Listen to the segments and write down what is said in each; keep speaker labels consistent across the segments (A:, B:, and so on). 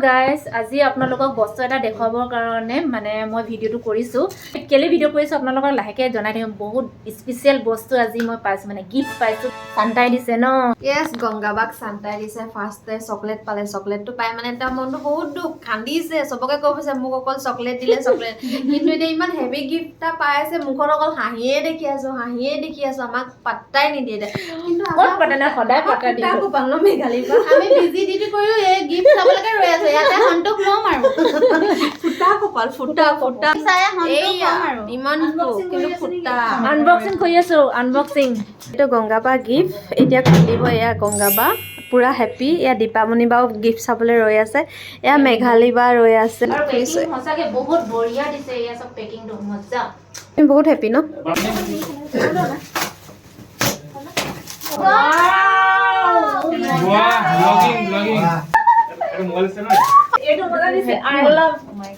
A: guys আজি আপোনালোকক বস্তু এটা দেখাবৰ কাৰণে মানে মই ভিডিঅ'টো কৰিছোঁ কেলে ভিডিঅ' কৰিছোঁ আপোনালোকক লাহেকৈ জনাই দিম বহুত স্পেচিয়েল বস্তু আজি মই পাইছোঁ মানে গিফ্ট পাইছোঁ চান্তাই দিছে ন
B: ইয়েছ গংগাবাক চান্তাই দিছে ফাৰ্ষ্টে চকলেট পালে চকলেটটো পাই মানে তাৰ মনটো বহুত দুখ কান্দিছে চবকে কৈ কৈছে মোক অকল চকলেট দিলে চকলেট কিন্তু এতিয়া ইমান হেভি গিফ্ট এটা পাই আছে মুখত অকল হাঁহিয়ে দেখি আছোঁ আমাক পাত্তাই নিদিয়ে দে কিন্তু
A: ক'ত পাতে না সদায় পাতা দিয়ে
B: তাকো পালো মেঘালীৰ পৰা আমি বিজি ডিউটি কৰিও এই গিফ্ট চাবলৈকে ৰৈ আছো ইয়াতে সন্তোষ ল'ম আৰু ফুটা চাই সন্তোষ ল'ম আৰু ইমান কিন্তু ফুটা
A: আনবক্সিং কৰি আছোঁ আনবক্সিং
B: এইটো গংগাবা গিফ্ট এতিয়া খুলিব এয়া গংগাবা পুৰা হেপী এয়া দীপামণি বাও গিফ্ট চাবলৈ ৰৈ আছে এয়া মেঘালী বা ৰৈ আছে
A: আৰু পেকিং সঁচাকৈ বহুত বঢ়িয়া দিছে এয়া চব পেকিংটো মজা
B: বহুত হেপী ন
A: এইটো মজা দিছে আই লাভ মাই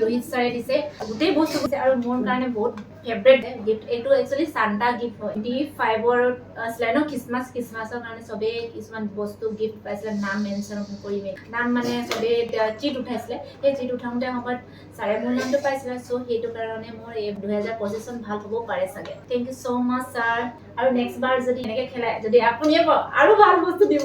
A: ৰোহিত ছাৰে দিছে গোটেই বস্তু দিছে আৰু মোৰ কাৰণে বহুত ফেভৰেট গিফ্ট এইটো একচুৱেলি চান্তা গিফ্ট হয় D5ৰ আছিলে ন খ্ৰীষ্টমাছৰ কাৰণে চবেই কিছুমান বস্তু গিফ্ট পাইছিলে নাম মেনশ্যন কৰি নাম মানে চবেই চিট উঠাইছিলে সেই চিট উঠাওঁতে সময়ত ছাৰে মোৰ নামটো পাইছিলে চ' সেইটো কাৰণে মোৰ এই 2025 চন ভাল হ'ব পাৰে চাগে thank you so' much sir আৰু নেক্সট বাৰ যদি এনেকৈ খেলাই যদি আপুনিয়ে আৰু ভাল বস্তু দিব